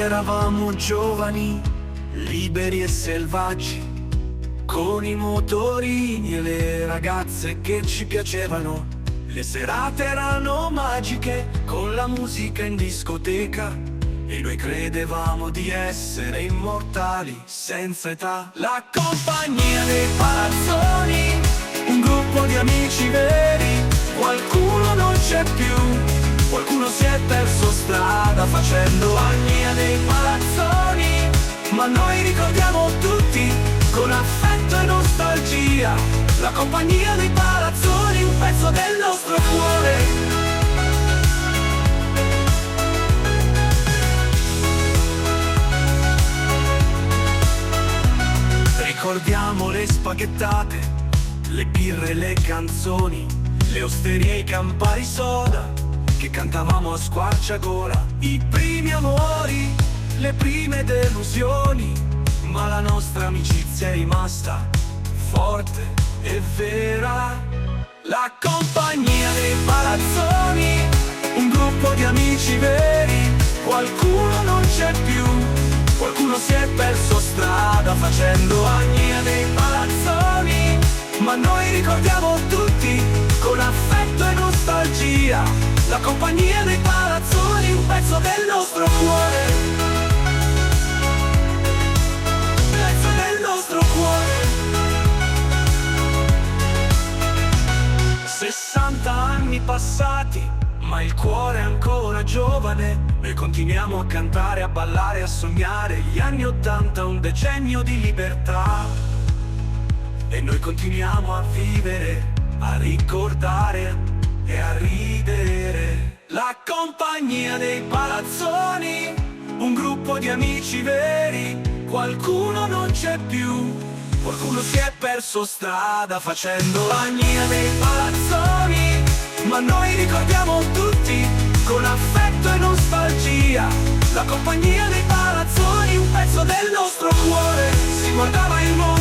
eravamo giovani, liberi e selvaggi, con i motorini e le ragazze che ci piacevano. Le serate erano magiche, con la musica in discoteca, e noi credevamo di essere immortali, senza età. La compagnia dei palazzoni, un gruppo di amici veri. Qualcuno non c'è più, qualcuno si è perso strada facendo agnia dei palazzoni, ma noi ricordiamo tutti con affetto e nostalgia. La compagnia dei palazzoni, un pezzo del nostro cuore. Ricordiamo le spaghettate, le birre e le canzoni, le osterie e i campari soda che cantavamo a squarciagola. I primi amori, le prime delusioni, ma la nostra amicizia è rimasta forte e vera. La compagnia dei palazzoni, un gruppo di amici veri. Qualcuno non c'è più, qualcuno si è perso strada facendo agnia dei palazzoni, ma noi ricordiamo tutti con affetto e nostalgia. La compagnia dei palazzoni, un pezzo del nostro cuore. Un pezzo del nostro cuore. 60 anni passati, ma il cuore è ancora giovane. Noi continuiamo a cantare, a ballare, a sognare. Gli anni '80, un decennio di libertà, e noi continuiamo a vivere, a ricordare e a ridere. La compagnia dei palazzoni, un gruppo di amici veri. Qualcuno non c'è più, qualcuno si è perso strada facendo agnia dei palazzoni, ma noi ricordiamo tutti con affetto e nostalgia. La compagnia dei palazzoni, un pezzo del nostro cuore. Si guardava il mondo